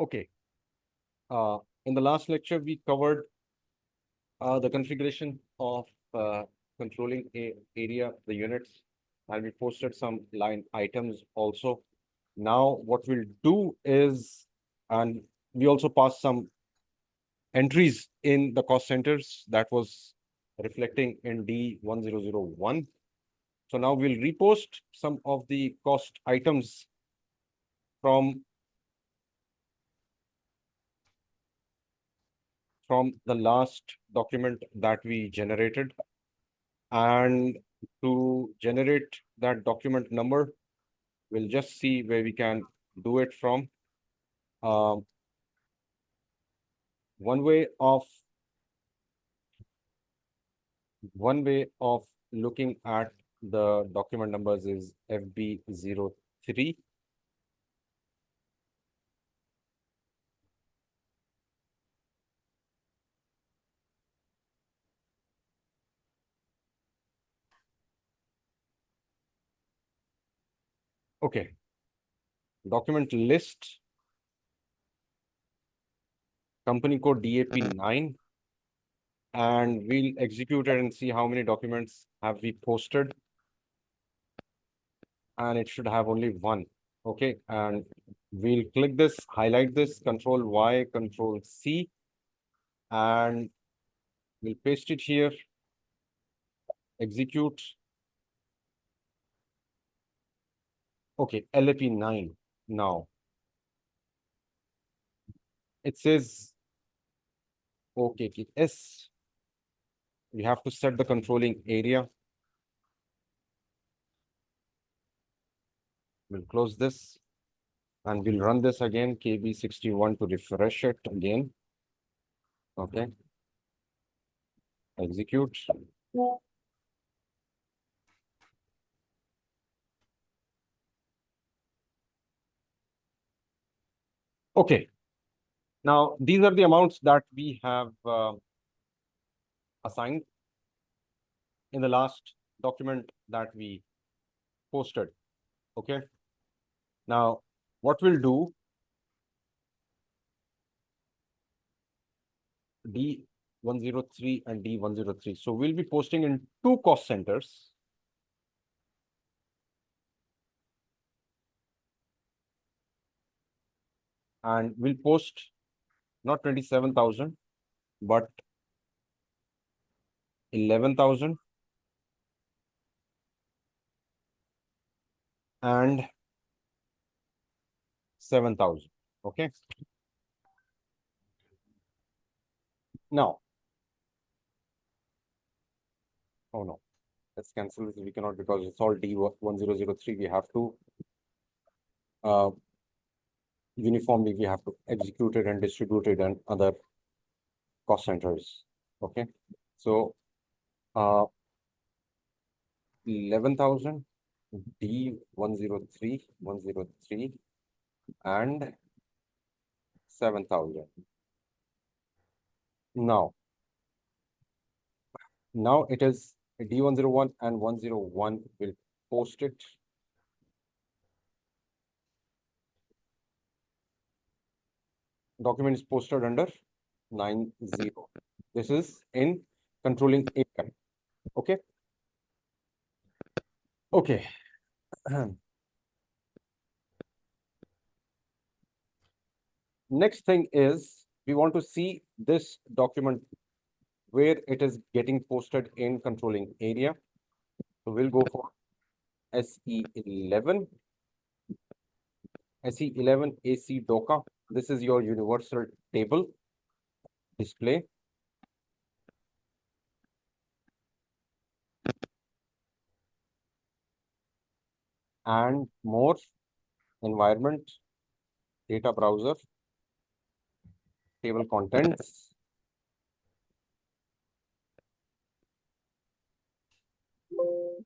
Okay. In the last lecture, we covered the configuration of controlling area, the units, and we posted some line items also. Now, what we'll do is, and we also passed some entries in the cost centers that was reflecting in D1001. So now we'll repost some of the cost items from the last document that we generated. And to generate that document number, we'll just see where we can do it from. One way of looking at the document numbers is FB03. Okay. Document list, company code DAP9, and we'll execute it and see how many documents have we posted. And it should have only one. Okay, and we'll click this, highlight this, Control Y, Control C, and we'll paste it here, execute. Okay, LAP9 now. It says OKTS. We have to set the controlling area. We'll close this and we'll run this again, KB61 to refresh it again. Okay. Execute. Okay. Now, these are the amounts that we have assigned in the last document that we posted. Okay. Now, what we'll do, D103 and D103. So we'll be posting in two cost centers. And we'll post not 27,000, but 11,000 and 7,000. Okay. Now, oh no, let's cancel this. We cannot because it's all D1003. We have to uniformly, we have to execute it and distribute it and other cost centers. Okay. So 11,000 D103, 103 and 7,000. Now it is D101 and 101 will post it. Document is posted under 90. This is in controlling area. Okay. Okay. Next thing is we want to see this document where it is getting posted in controlling area. So we'll go for SE11. SE11 AC DOCA. This is your universal table display. And more environment, data browser, table contents,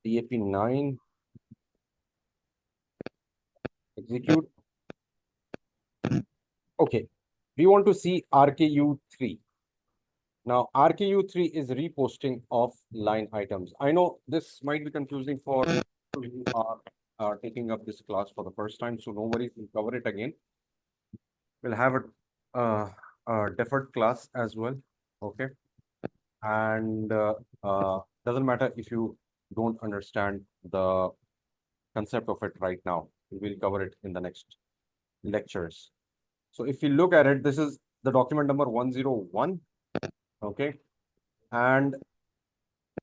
DAP9, execute. Okay, we want to see RKU3. Now, RKU3 is reposting of line items. I know this might be confusing for people who are taking up this class for the first time, so no worries, we'll cover it again. We'll have a deferred class as well. Okay. And doesn't matter if you don't understand the concept of it right now. We'll cover it in the next lectures. So if you look at it, this is the document number 101. Okay. And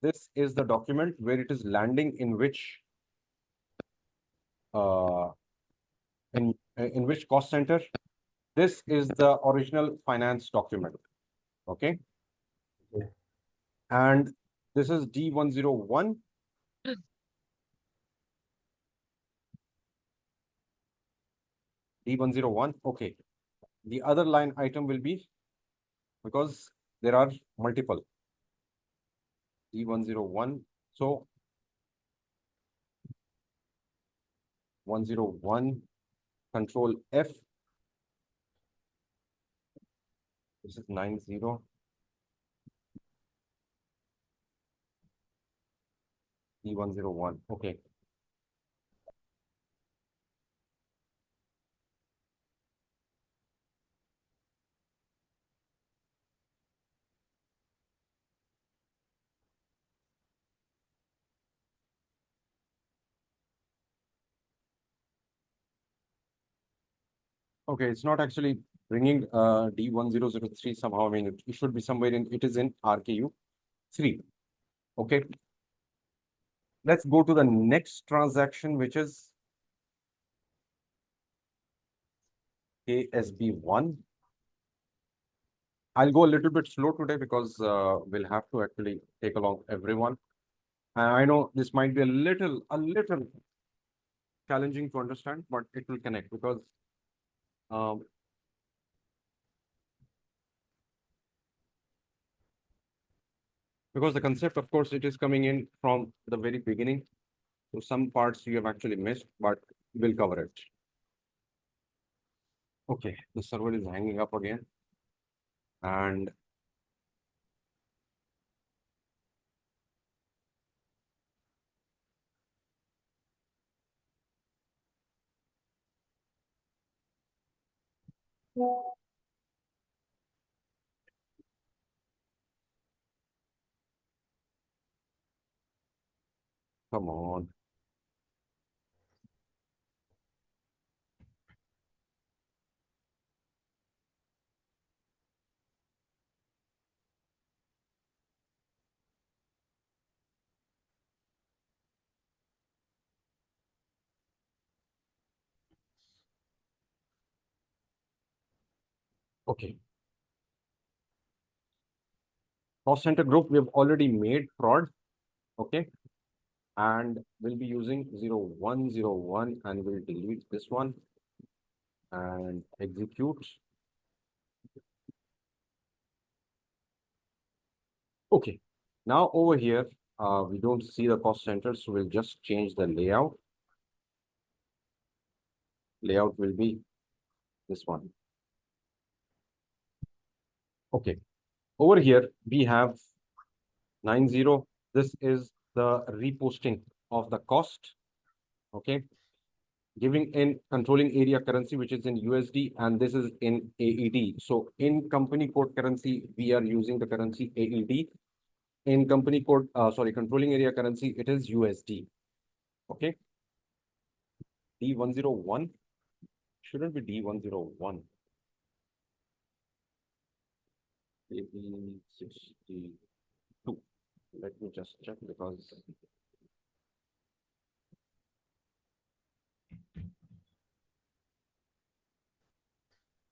this is the document where it is landing uh, in which cost center. This is the original finance document. Okay. And this is D101. D101. Okay. The other line item will be, because there are multiple, D101. So 101, control F. This is 90. D101. Okay. Okay, it's not actually bringing D1003 somehow. I mean, it should be somewhere in, it is in RKU 3. Okay. Let's go to the next transaction, which is KSB1. I'll go a little bit slow today because we'll have to actually take along everyone. And I know this might be a little challenging to understand, but it will connect um, because the concept, of course, it is coming in from the very beginning. So some parts you have actually missed, but we'll cover it. Okay, the server is hanging up again. And come on. Okay. Cost center group, we have already made prod. Okay. And we'll be using 0101 and we'll delete this one and execute. Okay. Now over here, we don't see the cost center, so we'll just change the layout. Layout will be this one. Okay. Over here, we have 90. This is the reposting of the cost. Okay. Giving in controlling area currency, which is in USD, and this is in AED. So in company code currency, we are using the currency AED. In company code, controlling area currency, it is USD. Okay. D101 shouldn't be D101. Maybe 62. Let me just check because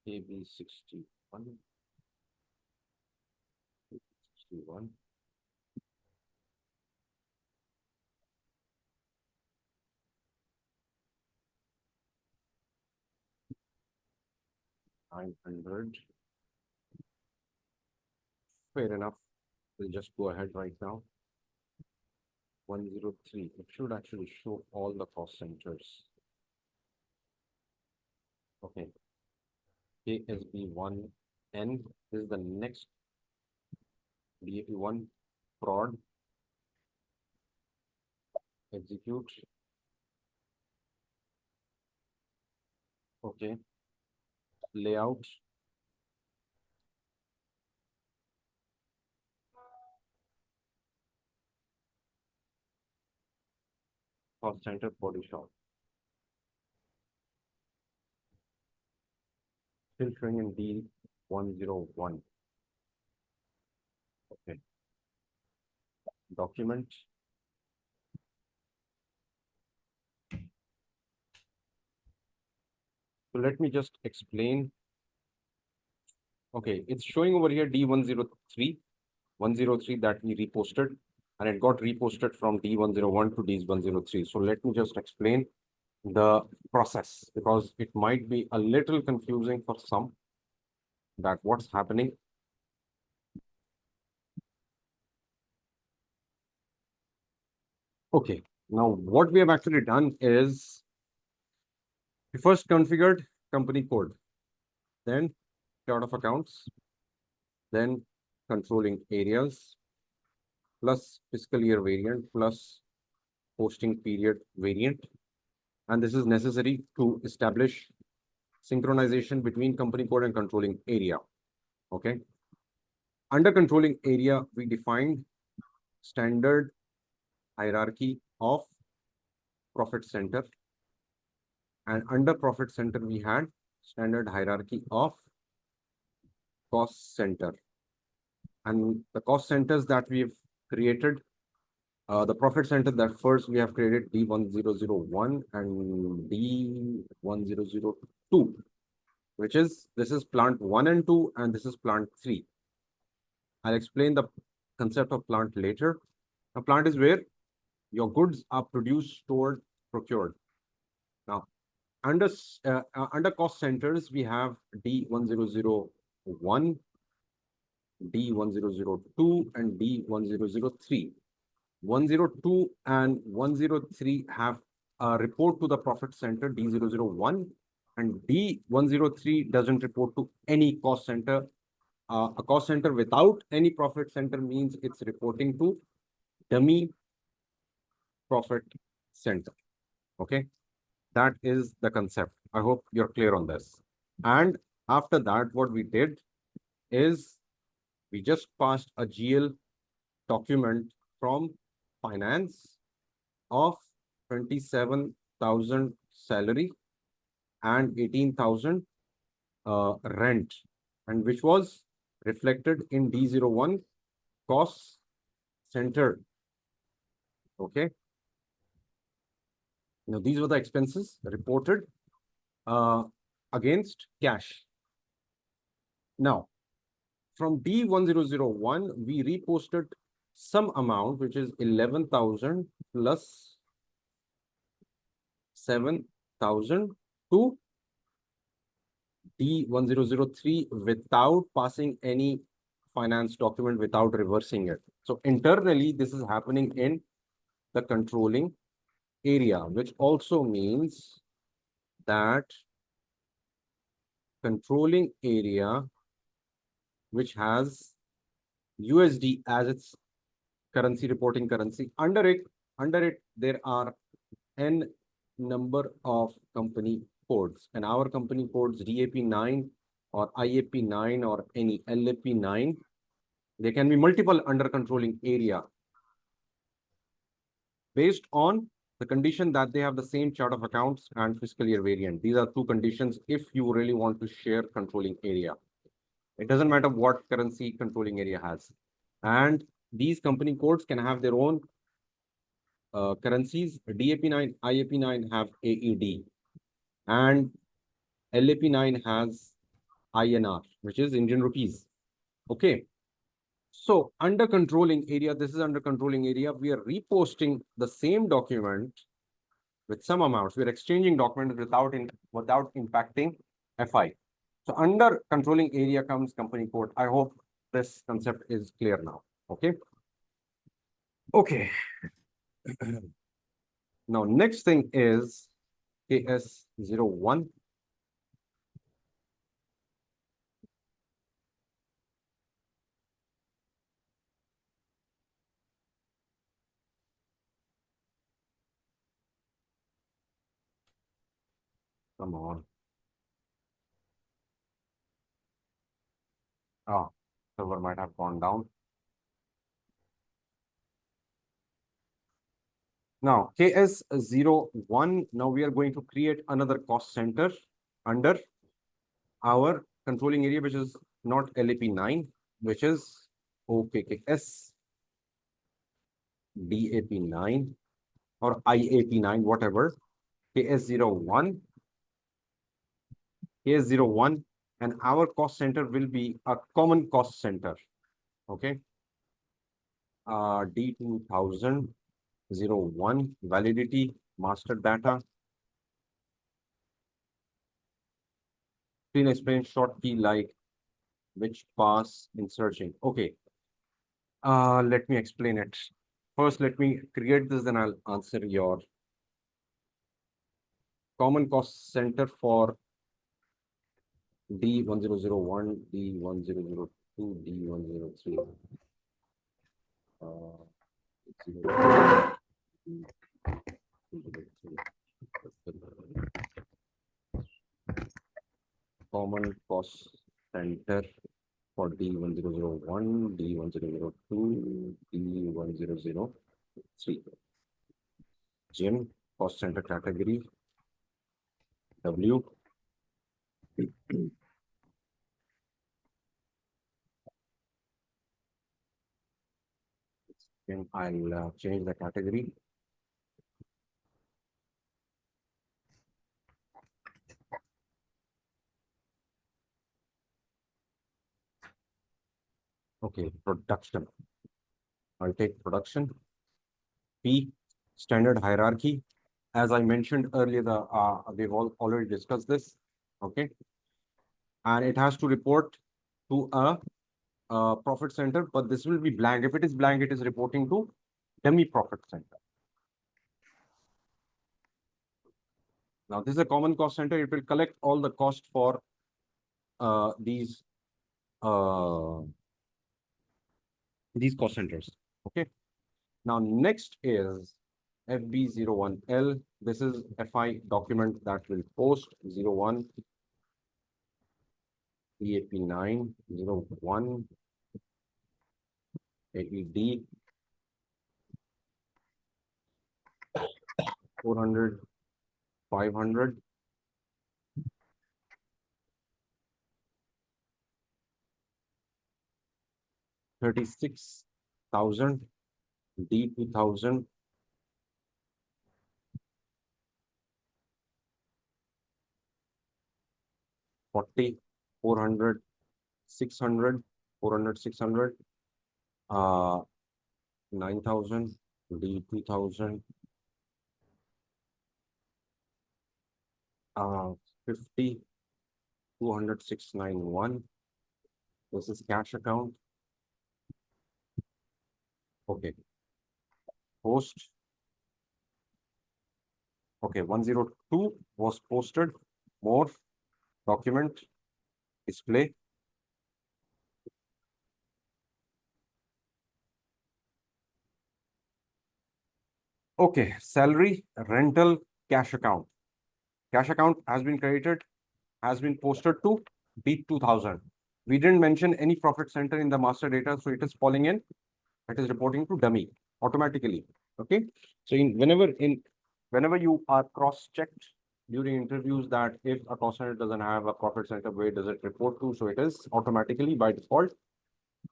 maybe 61. 61. $900. Fair enough. We'll just go ahead right now. 103. It should actually show all the cost centers. Okay. KSB1N is the next DAP1 prod. Execute. Okay. layout. Cost center body shop. Still showing in D101. Okay. Document. So let me just explain. Okay, it's showing over here D103, 103 that we reposted, and it got reposted from D101 to D103. So let me just explain the process, because it might be a little confusing for some that what's happening. Okay, now what we have actually done is we first configured company code, then chart of accounts, then controlling areas, plus fiscal year variant, plus posting period variant. And this is necessary to establish synchronization between company code and controlling area. Okay. Under controlling area, we defined standard hierarchy of profit center. And under profit center, we had standard hierarchy of cost center. And the cost centers that we've created, the profit center that first we have created D1001 and D1002, which is, this is plant 1 and 2, and this is plant 3. I'll explain the concept of plant later. A plant is where your goods are produced, stored, procured. Now, under cost centers, we have D1001, D1002, and D1003. 102 and 103 have a report to the profit center D001, and D103 doesn't report to any cost center. A cost center without any profit center means it's reporting to dummy profit center. Okay, that is the concept. I hope you're clear on this. And after that, what we did is we just passed a GL document from finance of 27,000 salary and 18,000 rent, and which was reflected in D01 cost center. Okay. Now, these were the expenses reported against cash. Now, from D1001, we reposted some amount, which is 11,000 plus 7,000 to D1003 without passing any finance document, without reversing it. So internally, this is happening in the controlling area, which also means that controlling area, which has USD as its currency, reporting currency, under it there are n number of company codes, and our company codes DAP9 or IAP9 or any LAP9. There can be multiple under controlling area based on the condition that they have the same chart of accounts and fiscal year variant. These are two conditions if you really want to share controlling area. It doesn't matter what currency controlling area has. And these company codes can have their own currencies. DAP9, IAP9 have AED, and LAP9 has INR, which is Indian rupees. Okay. So under controlling area, this is under controlling area, we are reposting the same document with some amounts. We're exchanging documents without impacting FI. So under controlling area comes company code. I hope this concept is clear now. Okay. Okay. Now, next thing is KS01. Come on. Server might have gone down. Now, KS01, now we are going to create another cost center under our controlling area, which is not LAP9, which is OKKS, DAP9, or IAP9, whatever, KS01, KS01, and our cost center will be a common cost center, okay? D2001, validity, master data, clean explain short key like which pass in searching. Okay, let me explain it. First, let me create this, then I'll answer your common cost center for D1001, D1002, D103. Common cost center for D1001, D1002, D1003. Gym cost center category W. And I'll change the category. Okay, production. I'll take production. P, standard hierarchy. As I mentioned earlier, we've already discussed this. Okay, and it has to report to a profit center, but this will be blank. If it is blank, it is reporting to dummy profit center. Now, this is a common cost center. It will collect all the cost for these cost centers. Okay. Now, next is FB01L. This is FI document that will post 01 EAP9 01 AED 400 500 36,000 D2000 40 400 600 400 600 9,000 D2000 50 200 691. This is cash account. Okay. Post. Okay, 102 was posted. More document display. Okay, salary, rental, cash account. Cash account has been created, has been posted to B2000. We didn't mention any profit center in the master data, so it is falling in. It is reporting to dummy automatically. Okay, so whenever you are cross-checked during interviews that if a cost center doesn't have a profit center, where does it report to? So it is automatically by default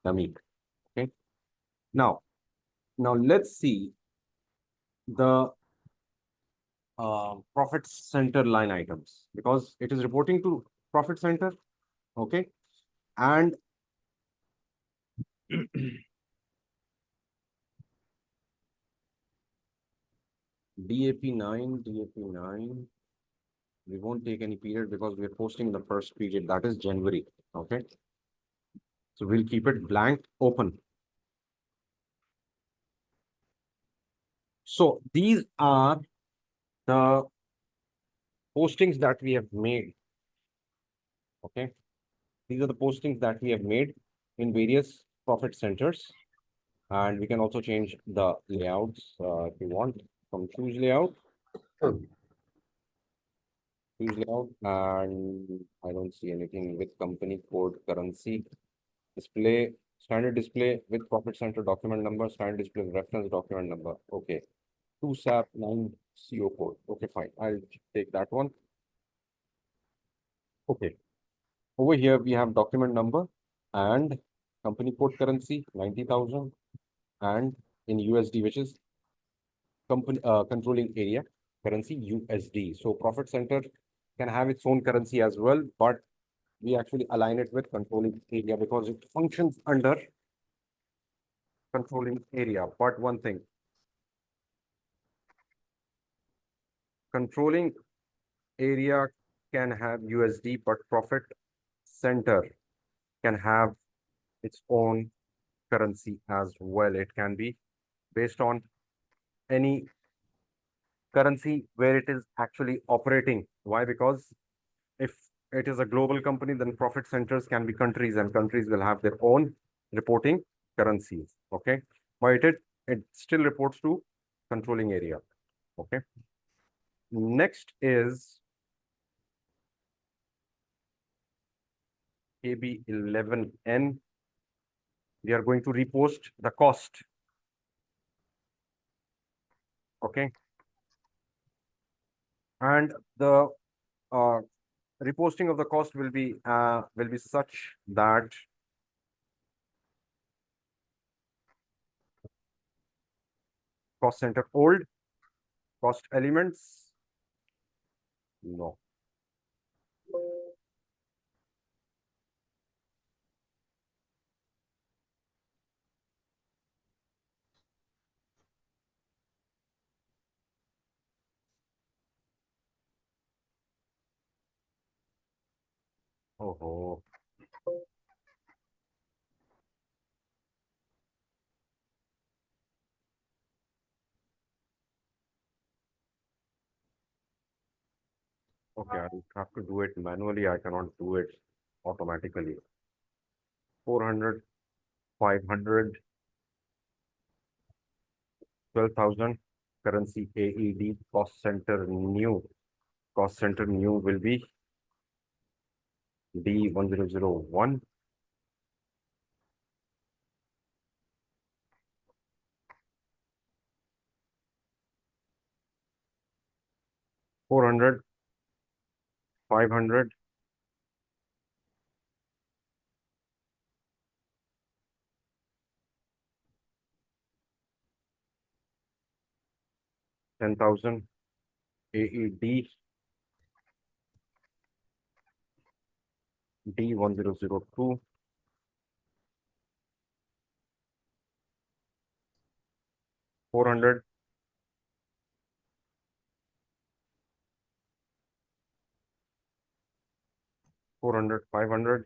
dummy. Okay, now let's see the profit center line items, because it is reporting to profit center. Okay, and DAP9, we won't take any period because we are posting the first period, that is January. Okay, so we'll keep it blank open. So these are the postings that we have made. Okay, these are the postings that we have made in various profit centers, and we can also change the layouts if you want from choose layout. Choose layout, and I don't see anything with company code currency. Display, standard display with profit center document number, standard display with reference document number. Okay. To SAP 9 CO code. Okay, fine. I'll take that one. Okay. Over here, we have document number and company code currency 90,000 and in USD, which is company controlling area currency USD. So profit center can have its own currency as well, but we actually align it with controlling area because it functions under controlling area. But one thing, controlling area can have USD, but profit center can have its own currency as well. It can be based on any currency where it is actually operating. Why? Because if it is a global company, then profit centers can be countries, and countries will have their own reporting currencies. Okay, but it still reports to controlling area. Okay. Next is KB11N. We are going to repost the cost. Okay. And the reposting of the cost will be such that cost center old, cost elements, no. Oh, okay. I have to do it manually. I cannot do it automatically. 400, 500, 12,000 currency AED cost center new. Cost center new will be D1001. 400, 500, 10,000 AED D1002. 400, 400, 500,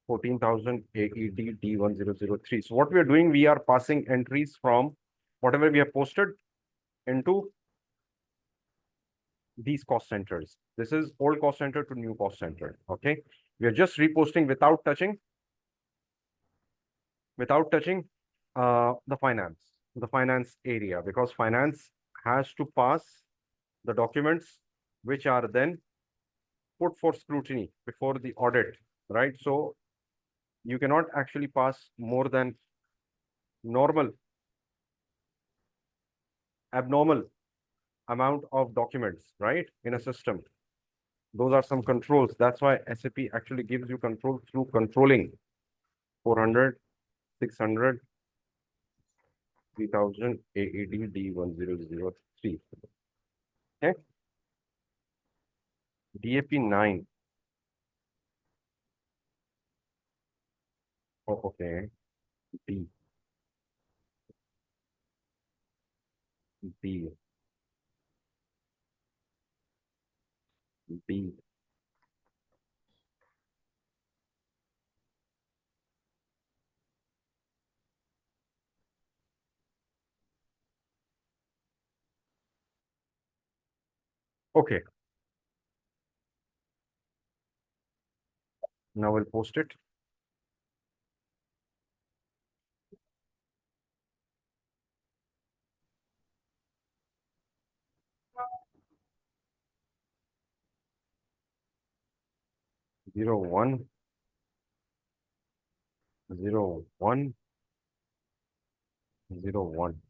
14,000 AED D1003. So what we are doing, we are passing entries from whatever we have posted into these cost centers. This is old cost center to new cost center. Okay. We are just reposting without touching the finance area, because finance has to pass the documents which are then put for scrutiny before the audit, right? So you cannot actually pass more than normal, abnormal amount of documents, right, in a system. Those are some controls. That's why SAP actually gives you control through controlling. 400, 600, 3000 AED D1003. Okay. DAP 9. Oh, okay. D, D, D. Okay. Now we'll post it. 0, 1, 0, 1, 0, 1.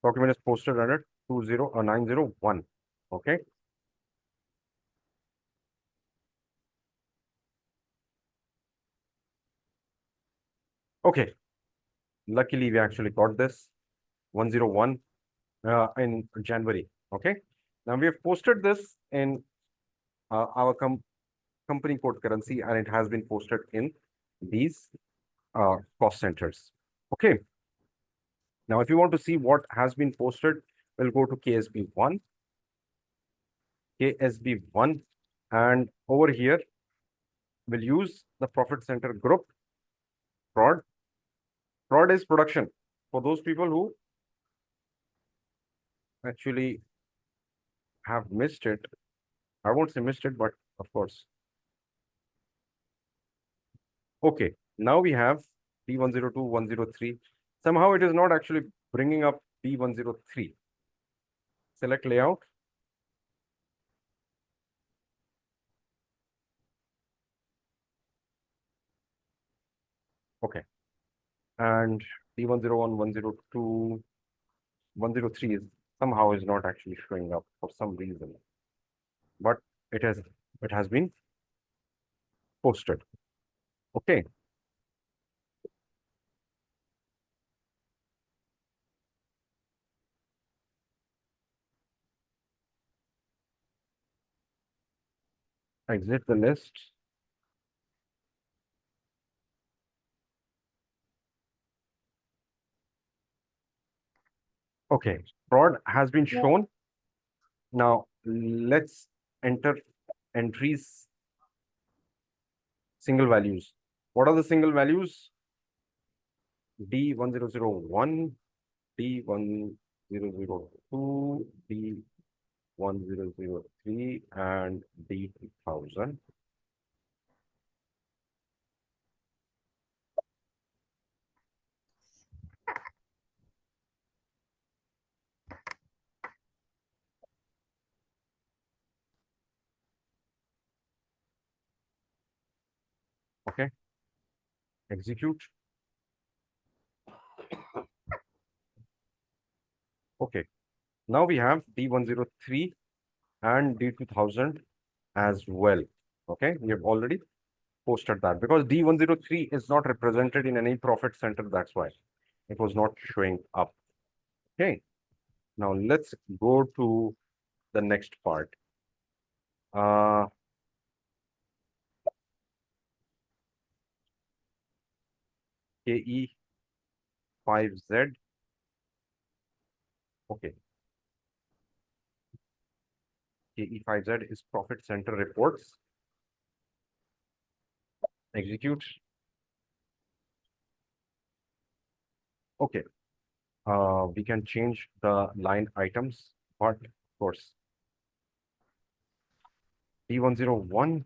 Document is posted under 901. Okay. Okay. Luckily, we actually got this 101 in January. Okay. Now we have posted this in our company code currency, and it has been posted in these cost centers. Okay. Now, if you want to see what has been posted, we'll go to KSB1, KSB1, and over here, we'll use the profit center group. Prod. Prod is production. For those people who actually have missed it, I won't say missed it, but of course. Okay, now we have B102, 103. Somehow it is not actually bringing up B103. Select layout. Okay. And B101, 102, 103 is somehow is not actually showing up for some reason. But it has been posted. Okay. Exit the list. Okay. Prod has been shown. Now let's enter entries single values. What are the single values? D1001, D1002, D1003, and D2000. Okay. Execute. Okay. Now we have D103 and D2000 as well. Okay. We have already posted that because D103 is not represented in any profit center. That's why it was not showing up. Okay. Now let's go to the next part. KE5Z. Okay. KE5Z is profit center reports. Execute. Okay. We can change the line items, but of course, D101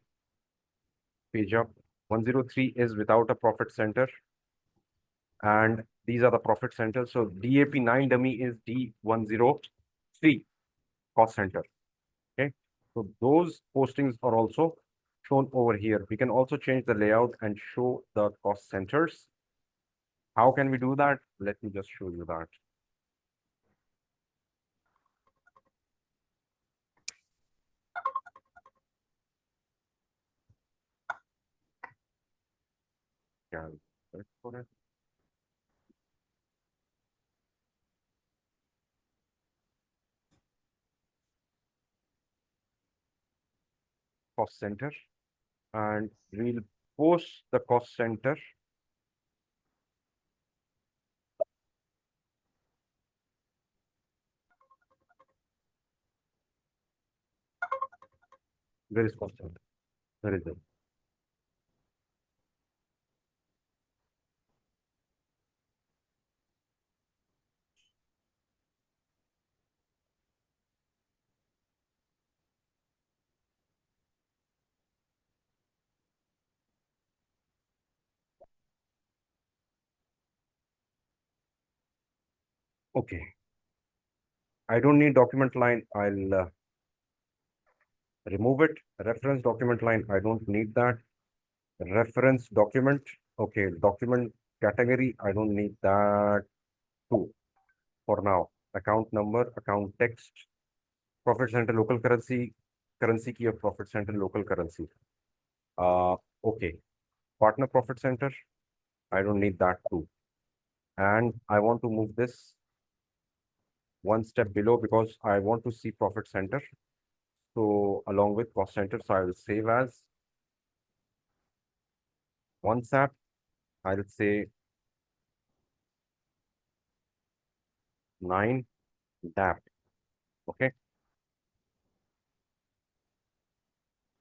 page up. 103 is without a profit center, and these are the profit centers. So DAP9 dummy is D103 cost center. Okay. So those postings are also shown over here. We can also change the layout and show the cost centers. How can we do that? Let me just show you that. Can search for it. Cost center, and we'll post the cost center. Where is cost center? Where is it? Okay. I don't need document line. I'll remove it. Reference document line, I don't need that. Reference document, okay, document category, I don't need that too for now. Account number, account text, profit center local currency, currency key of profit center local currency. Okay, partner profit center, I don't need that too. And I want to move this one step below because I want to see profit center. So along with cost center, so I will save as one SAP. I'll say 9 DAP. Okay.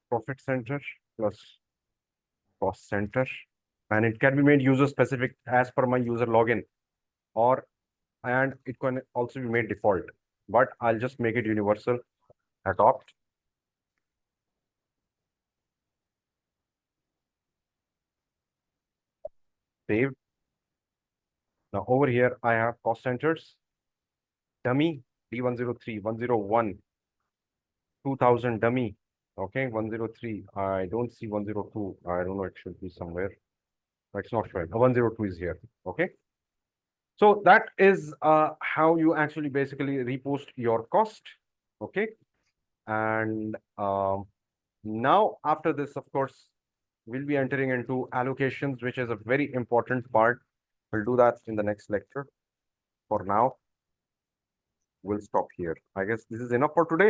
Profit center plus cost center. And it can be made user specific as per my user login, or and it can also be made default, but I'll just make it universal. Adopt. Save. Now over here, I have cost centers. Dummy D103, 101, 2000 dummy. Okay, 103. I don't see 102. I don't know, it should be somewhere. But it's not showing. 102 is here. Okay. So that is how you actually basically repost your cost. Okay. And now after this, of course, we'll be entering into allocations, which is a very important part. We'll do that in the next lecture. For now, we'll stop here. I guess this is enough for today.